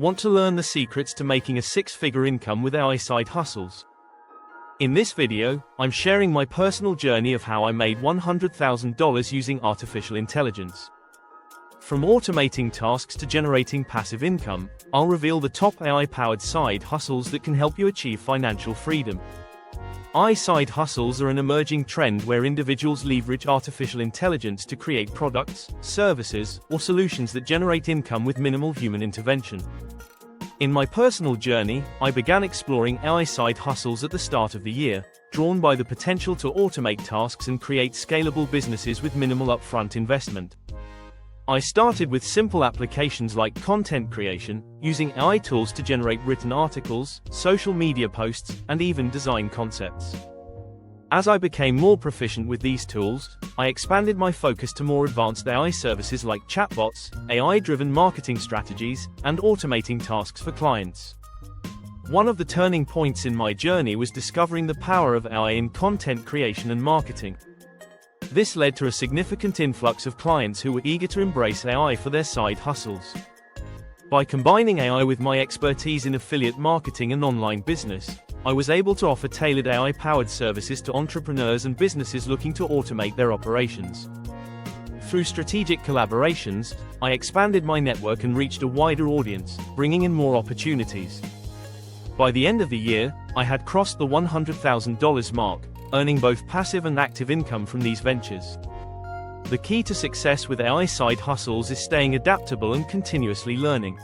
Want to learn the secrets to making a six-figure income with AI side hustles? In this video, I'm sharing my personal journey of how I made $100,000 using artificial intelligence. From automating tasks to generating passive income, I'll reveal the top AI-powered side hustles that can help you achieve financial freedom. AI side hustles are an emerging trend where individuals leverage artificial intelligence to create products, services, or solutions that generate income with minimal human intervention. In my personal journey, I began exploring AI side hustles at the start of the year, drawn by the potential to automate tasks and create scalable businesses with minimal upfront investment. I started with simple applications like content creation, using AI tools to generate written articles, social media posts, and even design concepts. As I became more proficient with these tools, I expanded my focus to more advanced AI services like chatbots, AI-driven marketing strategies, and automating tasks for clients. One of the turning points in my journey was discovering the power of AI in content creation and marketing. This led to a significant influx of clients who were eager to embrace AI for their side hustles. By combining AI with my expertise in affiliate marketing and online business, I was able to offer tailored AI-powered services to entrepreneurs and businesses looking to automate their operations. Through strategic collaborations, I expanded my network and reached a wider audience, bringing in more opportunities. By the end of the year, I had crossed the $100,000 mark, earning both passive and active income from these ventures. The key to success with AI side hustles is staying adaptable and continuously learning.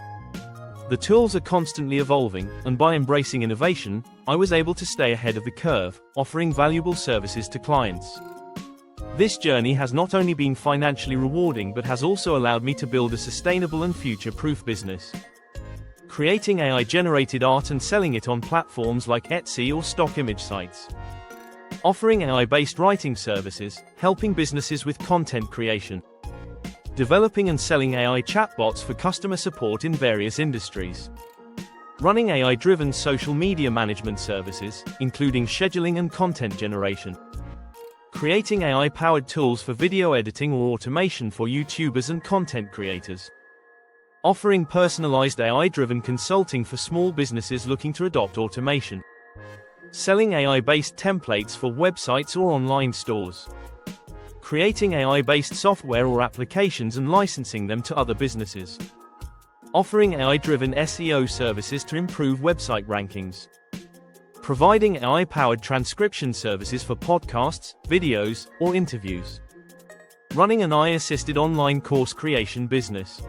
The tools are constantly evolving, and by embracing innovation, I was able to stay ahead of the curve, offering valuable services to clients. This journey has not only been financially rewarding but has also allowed me to build a sustainable and future-proof business. Creating AI-generated art and selling it on platforms like Etsy or stock image sites. Offering AI-based writing services, helping businesses with content creation. Developing and selling AI chatbots for customer support in various industries. Running AI-driven social media management services, including scheduling and content generation. Creating AI-powered tools for video editing or automation for YouTubers and content creators. Offering personalized AI-driven consulting for small businesses looking to adopt automation. Selling AI-based templates for websites or online stores. Creating AI-based software or applications and licensing them to other businesses. Offering AI-driven SEO services to improve website rankings. Providing AI-powered transcription services for podcasts, videos, or interviews. Running an AI-assisted online course creation business.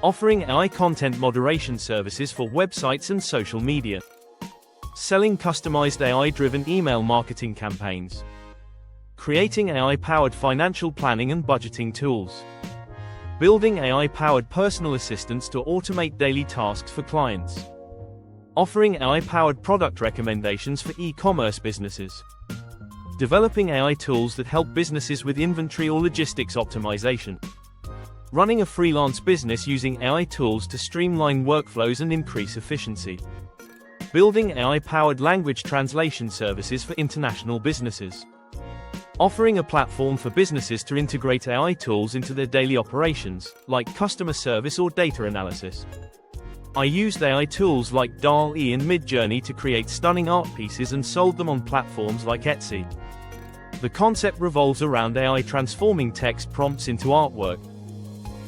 Offering AI content moderation services for websites and social media. Selling customized AI-driven email marketing campaigns. Creating AI-powered financial planning and budgeting tools. Building AI-powered personal assistants to automate daily tasks for clients. Offering AI-powered product recommendations for e-commerce businesses. Developing AI tools that help businesses with inventory or logistics optimization. Running a freelance business using AI tools to streamline workflows and increase efficiency. Building AI-powered language translation services for international businesses. Offering a platform for businesses to integrate AI tools into their daily operations, like customer service or data analysis. I used AI tools like DALL-E and Midjourney to create stunning art pieces and sold them on platforms like Etsy. The concept revolves around AI transforming text prompts into artwork.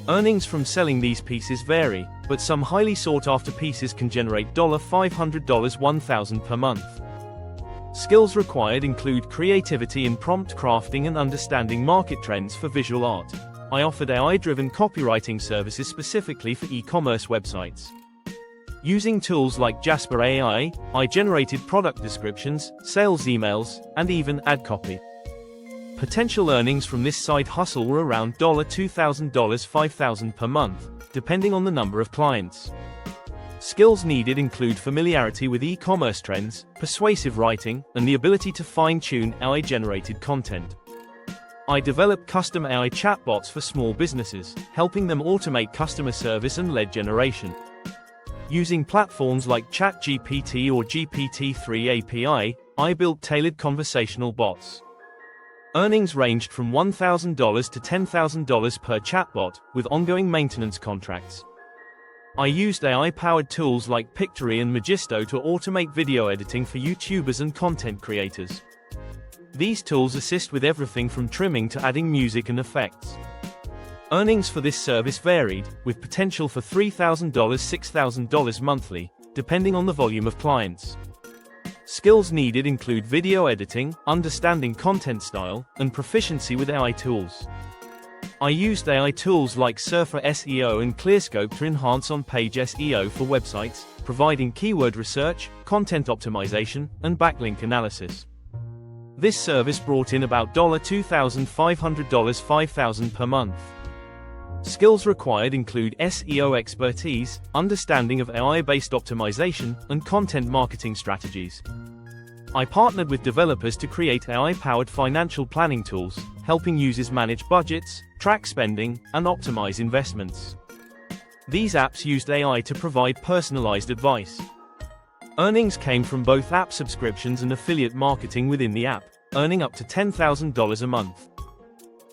Earnings from selling these pieces vary, but some highly sought-after pieces can generate $500, $1,000 per month. Skills required include creativity in prompt crafting and understanding market trends for visual art. I offered AI-driven copywriting services specifically for e-commerce websites. Using tools like Jasper AI, I generated product descriptions, sales emails, and even ad copy. Potential earnings from this side hustle were around $2,000, $5,000 per month, depending on the number of clients. Skills needed include familiarity with e-commerce trends, persuasive writing, and the ability to fine-tune AI-generated content. I developed custom AI chatbots for small businesses, helping them automate customer service and lead generation. Using platforms like ChatGPT or GPT-3 API, I built tailored conversational bots. Earnings ranged from $1,000 to $10,000 per chatbot, with ongoing maintenance contracts. I used AI-powered tools like Pictory and Magisto to automate video editing for YouTubers and content creators. These tools assist with everything from trimming to adding music and effects. Earnings for this service varied, with potential for $3,000 to $6,000 monthly, depending on the volume of clients. Skills needed include video editing, understanding content style, and proficiency with AI tools. I used AI tools like Surfer SEO and ClearScope to enhance on-page SEO for websites, providing keyword research, content optimization, and backlink analysis. This service brought in about $2,500 $5,000 per month. Skills required include SEO expertise, understanding of AI-based optimization, and content marketing strategies. I partnered with developers to create AI-powered financial planning tools, helping users manage budgets, track spending, and optimize investments. These apps used AI to provide personalized advice. Earnings came from both app subscriptions and affiliate marketing within the app, earning up to $10,000 a month.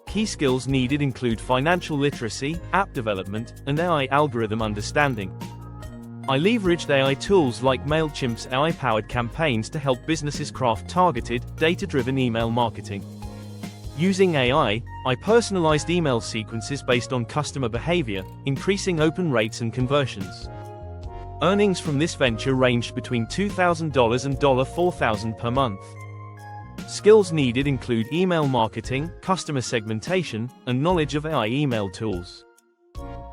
Key skills needed include financial literacy, app development, and AI algorithm understanding. I leveraged AI tools like MailChimp's AI-powered campaigns to help businesses craft targeted, data-driven email marketing. Using AI, I personalized email sequences based on customer behavior, increasing open rates and conversions. Earnings from this venture ranged between $2,000 and $4,000 per month. Skills needed include email marketing, customer segmentation, and knowledge of AI email tools.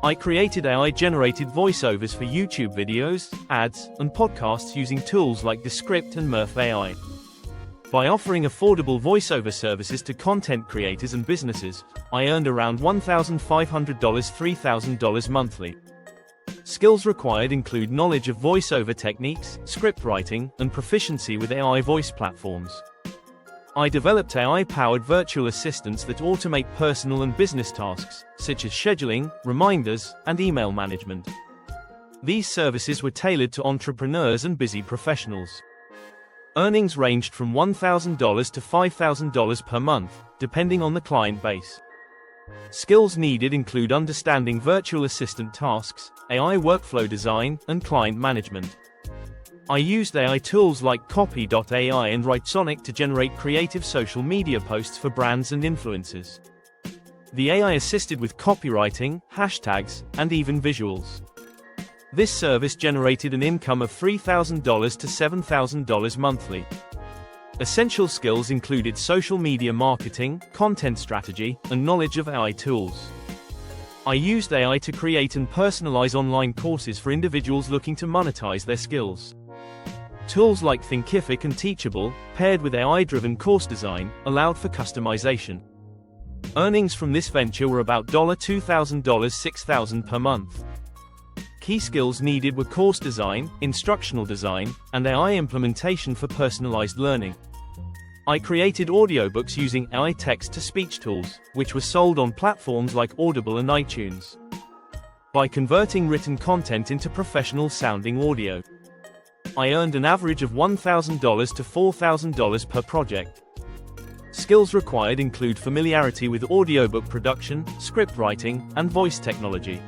I created AI-generated voiceovers for YouTube videos, ads, and podcasts using tools like Descript and Murph AI. By offering affordable voiceover services to content creators and businesses, I earned around $1,500 $3,000 monthly. Skills required include knowledge of voiceover techniques, script writing, and proficiency with AI voice platforms. I developed AI-powered virtual assistants that automate personal and business tasks, such as scheduling, reminders, and email management. These services were tailored to entrepreneurs and busy professionals. Earnings ranged from $1,000 to $5,000 per month, depending on the client base. Skills needed include understanding virtual assistant tasks, AI workflow design, and client management. I used AI tools like Copy.ai and Writesonic to generate creative social media posts for brands and influencers. The AI assisted with copywriting, hashtags, and even visuals. This service generated an income of $3,000 to $7,000 monthly. Essential skills included social media marketing, content strategy, and knowledge of AI tools. I used AI to create and personalize online courses for individuals looking to monetize their skills. Tools like Thinkific and Teachable, paired with AI-driven course design, allowed for customization. Earnings from this venture were about $2,000 $6,000 per month. Key skills needed were course design, instructional design, and AI implementation for personalized learning. I created audiobooks using AI text-to-speech tools, which were sold on platforms like Audible and iTunes. By converting written content into professional-sounding audio, I earned an average of $1,000 to $4,000 per project. Skills required include familiarity with audiobook production, script writing, and voice technology.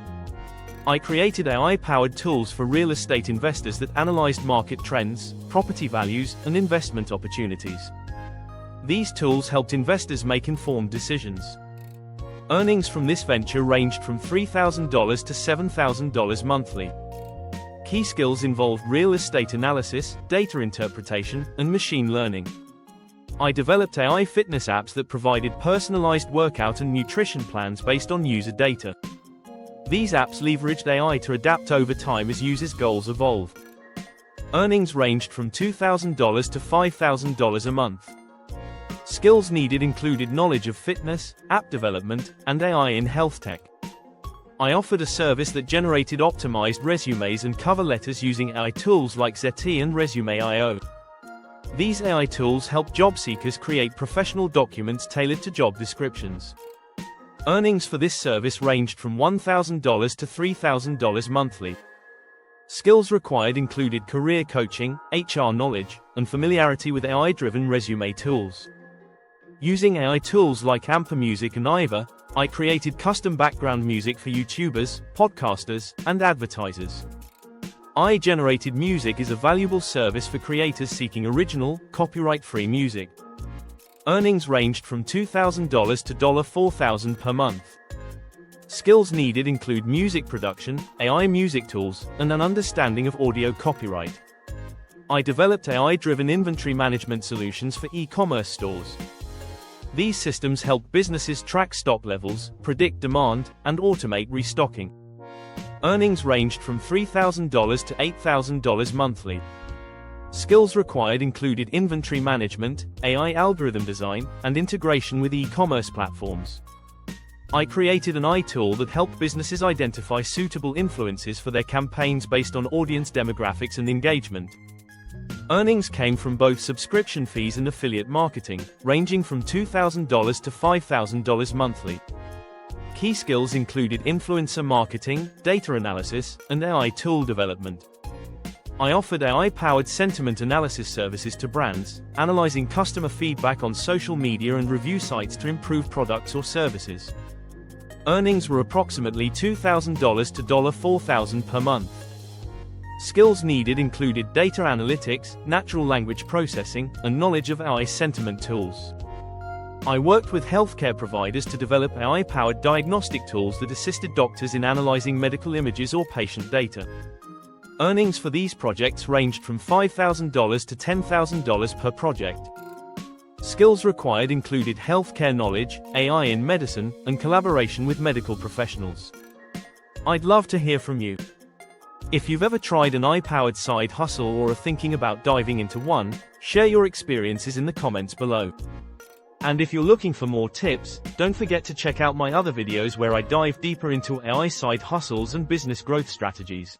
I created AI-powered tools for real estate investors that analyzed market trends, property values, and investment opportunities. These tools helped investors make informed decisions. Earnings from this venture ranged from $3,000 to $7,000 monthly. Key skills involved real estate analysis, data interpretation, and machine learning. I developed AI fitness apps that provided personalized workout and nutrition plans based on user data. These apps leveraged AI to adapt over time as users' goals evolved. Earnings ranged from $2,000 to $5,000 a month. Skills needed included knowledge of fitness, app development, and AI in health tech. I offered a service that generated optimized resumes and cover letters using AI tools like Zeti and Resume.io. These AI tools help job seekers create professional documents tailored to job descriptions. Earnings for this service ranged from $1,000 to $3,000 monthly. Skills required included career coaching, HR knowledge, and familiarity with AI-driven resume tools. Using AI tools like Amper Music and Iva, I created custom background music for YouTubers, podcasters, and advertisers. AI-generated music is a valuable service for creators seeking original, copyright-free music. Earnings ranged from $2,000 to $4,000 per month. Skills needed include music production, AI music tools, and an understanding of audio copyright. I developed AI-driven inventory management solutions for e-commerce stores. These systems help businesses track stock levels, predict demand, and automate restocking. Earnings ranged from $3,000 to $8,000 monthly. Skills required included inventory management, AI algorithm design, and integration with e-commerce platforms. I created an AI tool that helped businesses identify suitable influences for their campaigns based on audience demographics and engagement. Earnings came from both subscription fees and affiliate marketing, ranging from $2,000 to $5,000 monthly. Key skills included influencer marketing, data analysis, and AI tool development. I offered AI-powered sentiment analysis services to brands, analyzing customer feedback on social media and review sites to improve products or services. Earnings were approximately $2,000 to $4,000 per month. Skills needed included data analytics, natural language processing, and knowledge of AI sentiment tools. I worked with healthcare providers to develop AI-powered diagnostic tools that assisted doctors in analyzing medical images or patient data. Earnings for these projects ranged from $5,000 to $10,000 per project. Skills required included healthcare knowledge, AI in medicine, and collaboration with medical professionals. I'd love to hear from you. If you've ever tried an AI-powered side hustle or are thinking about diving into one, share your experiences in the comments below. And if you're looking for more tips, don't forget to check out my other videos where I dive deeper into AI side hustles and business growth strategies.